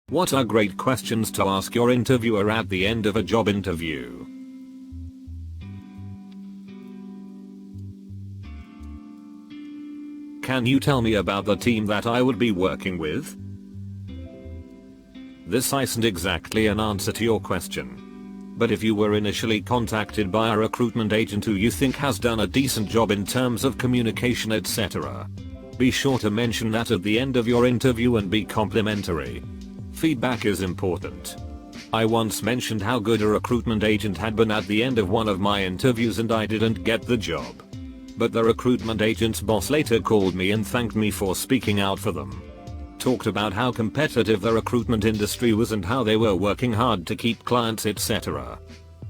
What are great questions to ask your interviewer at the end of a job interview? Can you tell me about the team that I would be working with? This isn't exactly an answer to your question. But if you were initially contacted by a recruitment agent who you think has done a decent job in terms of communication, etc., be sure to mention that at the end of your interview and be complimentary. Feedback is important. I once mentioned how good a recruitment agent had been at the end of one of my interviews and I didn't get the job. But the recruitment agent's boss later called me and thanked me for speaking out for them. Talked about how competitive the recruitment industry was and how they were working hard to keep clients, etc.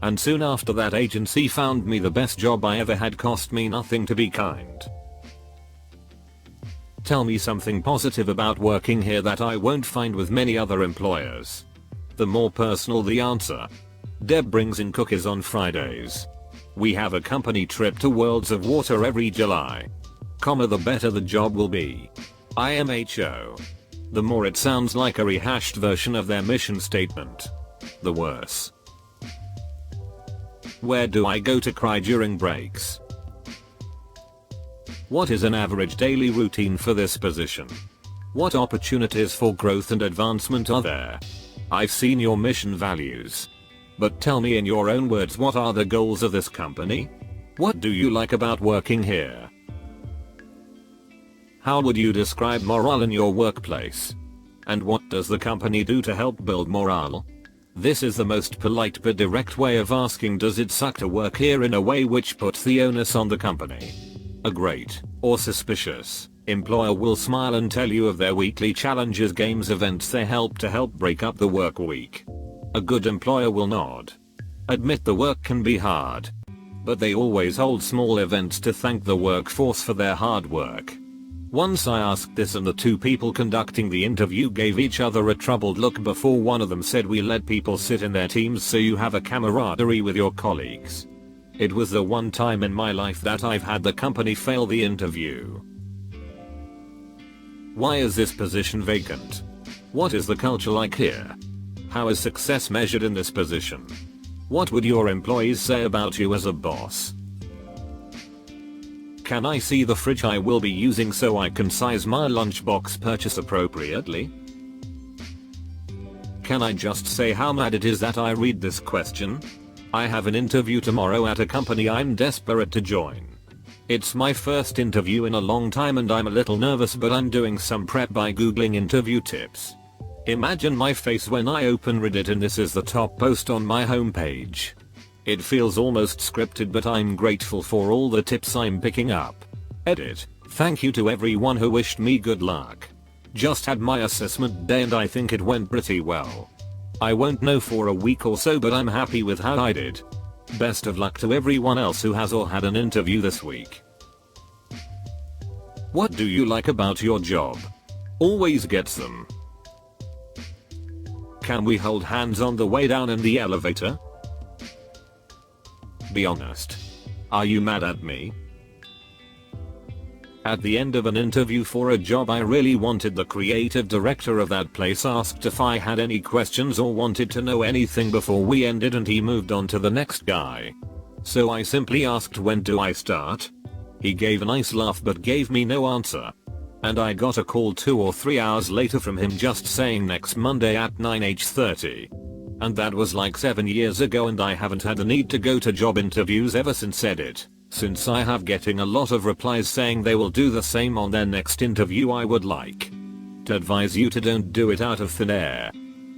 And soon after that agency found me the best job I ever had. Cost me nothing to be kind. Tell me something positive about working here that I won't find with many other employers. The more personal the answer. Deb brings in cookies on Fridays. We have a company trip to Worlds of Water every July. The better the job will be. IMHO. The more it sounds like a rehashed version of their mission statement, the worse. Where do I go to cry during breaks? What is an average daily routine for this position? What opportunities for growth and advancement are there? I've seen your mission values. But tell me in your own words, what are the goals of this company? What do you like about working here? How would you describe morale in your workplace? And what does the company do to help build morale? This is the most polite but direct way of asking, does it suck to work here, in a way which puts the onus on the company. A great, or suspicious, employer will smile and tell you of their weekly challenges, games, events they help break up the work week. A good employer will nod. Admit the work can be hard. But they always hold small events to thank the workforce for their hard work. Once I asked this and the two people conducting the interview gave each other a troubled look before one of them said, "We let people sit in their teams so you have a camaraderie with your colleagues." It was the one time in my life that I've had the company fail the interview. Why is this position vacant? What is the culture like here? How is success measured in this position? What would your employees say about you as a boss? Can I see the fridge I will be using so I can size my lunchbox purchase appropriately? Can I just say how mad it is that I read this question? I have an interview tomorrow at a company I'm desperate to join. It's my first interview in a long time and I'm a little nervous, but I'm doing some prep by googling interview tips. Imagine my face when I open Reddit and this is the top post on my homepage. It feels almost scripted, but I'm grateful for all the tips I'm picking up. Edit. Thank you to everyone who wished me good luck. Just had my assessment day and I think it went pretty well. I won't know for a week or so, but I'm happy with how I did. Best of luck to everyone else who has or had an interview this week. What do you like about your job? Always gets them. Can we hold hands on the way down in the elevator? Be honest. Are you mad at me? At the end of an interview for a job I really wanted, the creative director of that place asked if I had any questions or wanted to know anything before we ended, and he moved on to the next guy. So I simply asked, when do I start? He gave a nice laugh but gave me no answer. And I got a call 2 or 3 hours later from him just saying next Monday at 9:30. And that was like 7 years ago, and I haven't had the need to go to job interviews ever since. Edit. Since I have getting a lot of replies saying they will do the same on their next interview, I would like to advise you to don't do it out of thin air.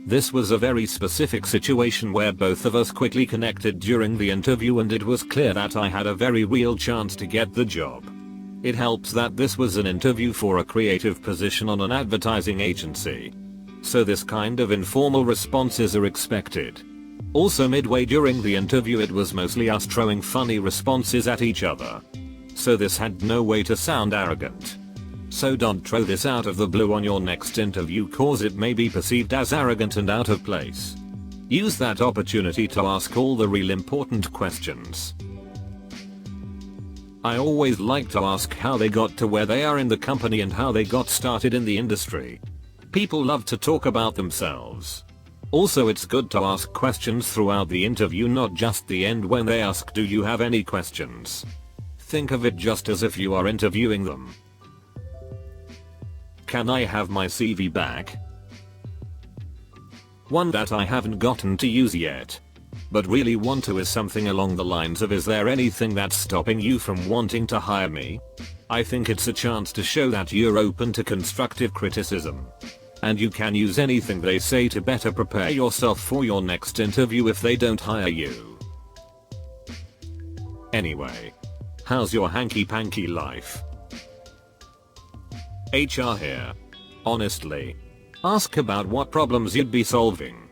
This was a very specific situation where both of us quickly connected during the interview and it was clear that I had a very real chance to get the job. It helps that this was an interview for a creative position on an advertising agency. So this kind of informal responses are expected. Also, midway during the interview it was mostly us throwing funny responses at each other. So this had no way to sound arrogant. So don't throw this out of the blue on your next interview, cause it may be perceived as arrogant and out of place. Use that opportunity to ask all the real important questions. I always like to ask how they got to where they are in the company and how they got started in the industry. People love to talk about themselves. Also, it's good to ask questions throughout the interview, not just the end when they ask, do you have any questions? Think of it just as if you are interviewing them. Can I have my CV back? One that I haven't gotten to use yet, but really want to, is something along the lines of, is there anything that's stopping you from wanting to hire me? I think it's a chance to show that you're open to constructive criticism. And you can use anything they say to better prepare yourself for your next interview if they don't hire you. Anyway, how's your hanky-panky life? HR here. Honestly, ask about what problems you'd be solving,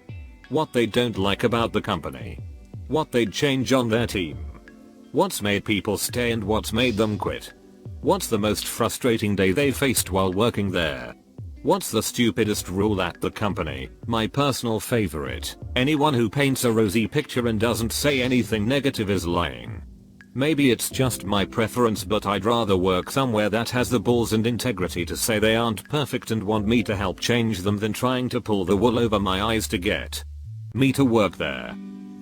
what they don't like about the company, what they'd change on their team, what's made people stay and what's made them quit, what's the most frustrating day they faced while working there, what's the stupidest rule at the company. My personal favorite: anyone who paints a rosy picture and doesn't say anything negative is lying. Maybe it's just my preference, but I'd rather work somewhere that has the balls and integrity to say they aren't perfect and want me to help change them than trying to pull the wool over my eyes to get me to work there.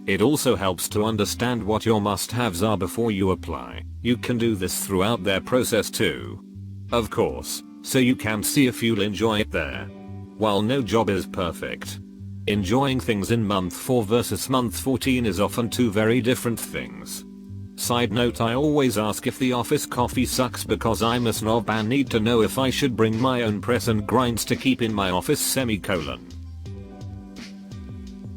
It also helps to understand what your must-haves are before you apply. You can do this throughout their process too, of course, so you can see if you'll enjoy it there. While no job is perfect, enjoying things in month 4 versus month 14 is often two very different things. Side note: I always ask if the office coffee sucks because I'm a snob and need to know if I should bring my own press and grinds to keep in my office.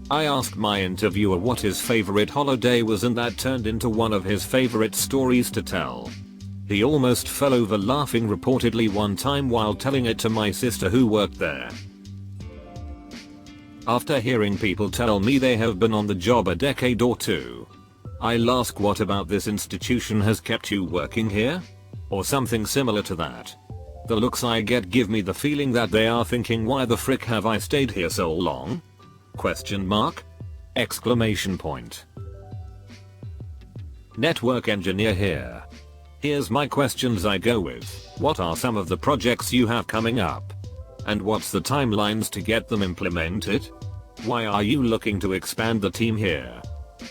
I asked my interviewer what his favorite holiday was, and that turned into one of his favorite stories to tell. He almost fell over laughing reportedly one time while telling it to my sister who worked there. After hearing people tell me they have been on the job a decade or two, I'll ask, what about this institution has kept you working here? Or something similar to that. The looks I get give me the feeling that they are thinking, why the frick have I stayed here so long? Question mark? Exclamation point. Network engineer here. Here's my questions I go with. What are some of the projects you have coming up? And what's the timelines to get them implemented? Why are you looking to expand the team here?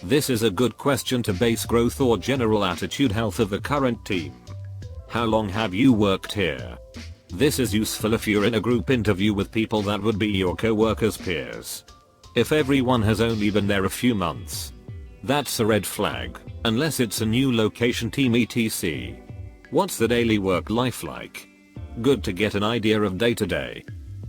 This is a good question to base growth or general attitude health of the current team. How long have you worked here? This is useful if you're in a group interview with people that would be your co-workers, peers. If everyone has only been there a few months, that's a red flag, unless it's a new location, team, etc. What's the daily work life like? Good to get an idea of day to day.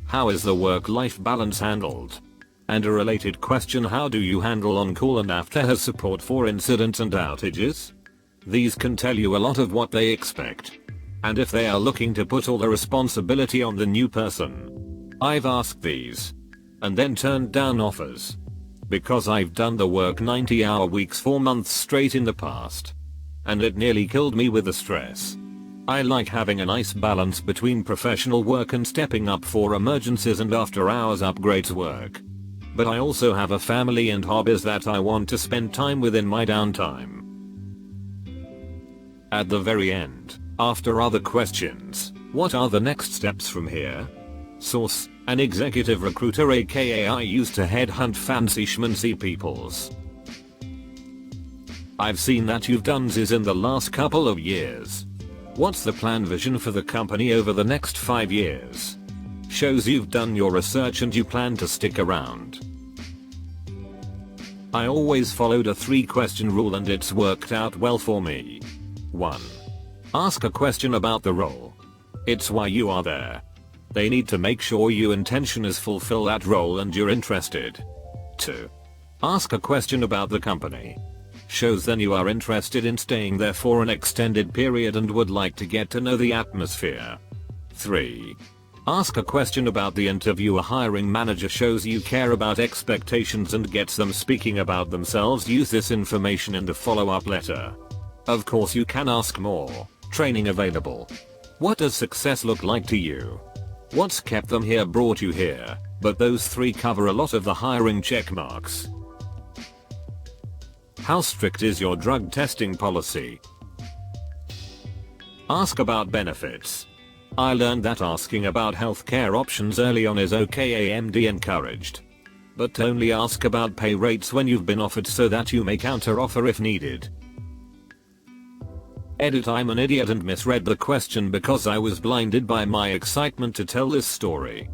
How is the work-life balance handled? And a related question: how do you handle on-call and after-hours support for incidents and outages? These can tell you a lot of what they expect, and if they are looking to put all the responsibility on the new person. I've asked these, and then turned down offers, because I've done the work 90-hour weeks 4 months straight in the past, and it nearly killed me with the stress. I like having a nice balance between professional work and stepping up for emergencies and after-hours upgrades work. But I also have a family and hobbies that I want to spend time with in my downtime. At the very end, after other questions, what are the next steps from here? Source: an executive recruiter, aka I used to headhunt fancy schmancy peoples. I've seen that you've done this in the last couple of years. What's the plan vision for the company over the next 5 years? Shows you've done your research and you plan to stick around. I always followed a 3-question rule and it's worked out well for me. 1. Ask a question about the role. It's why you are there. They need to make sure your intention is fulfill that role and you're interested. 2. Ask a question about the company. Shows then you are interested in staying there for an extended period and would like to get to know the atmosphere. 3. Ask a question about the interviewer hiring manager. Shows you care about expectations and gets them speaking about themselves. Use this information in the follow-up letter. Of course you can ask more. Training available. What does success look like to you? What's kept them here, brought you here? But those 3 cover a lot of the hiring check marks. How strict is your drug testing policy? Ask about benefits. I learned that asking about healthcare options early on is okay and encouraged. But only ask about pay rates when you've been offered so that you may counter offer if needed. Edit: I'm an idiot and misread the question because I was blinded by my excitement to tell this story.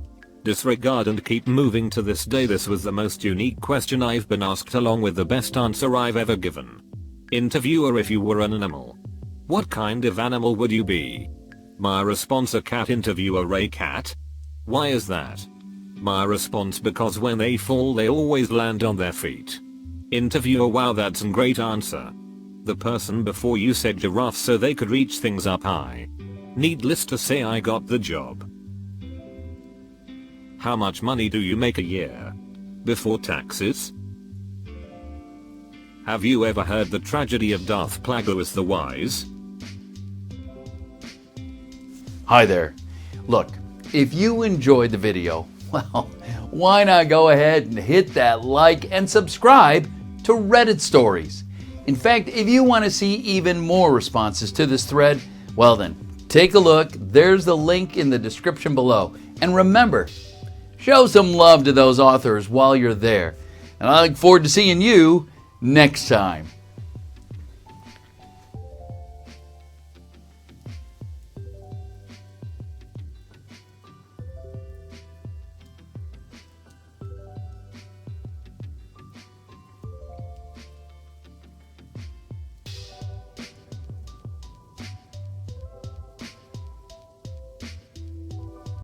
Disregard and keep moving. To this day this was the most unique question I've been asked, along with the best answer I've ever given. Interviewer: if you were an animal, what kind of animal would you be? My response: a cat. Interviewer: a cat? Why is that? My response: because when they fall they always land on their feet. Interviewer: wow, that's a great answer. The person before you said giraffe so they could reach things up high. Needless to say, I got the job. How much money do you make a year? Before taxes? Have you ever heard the tragedy of Darth Plagueis the Wise? Hi there. Look, if you enjoyed the video, well, why not go ahead and hit that like and subscribe to Reddit Stories. In fact, if you want to see even more responses to this thread, well then, take a look. There's the link in the description below. And remember, show some love to those authors while you're there. And I look forward to seeing you next time.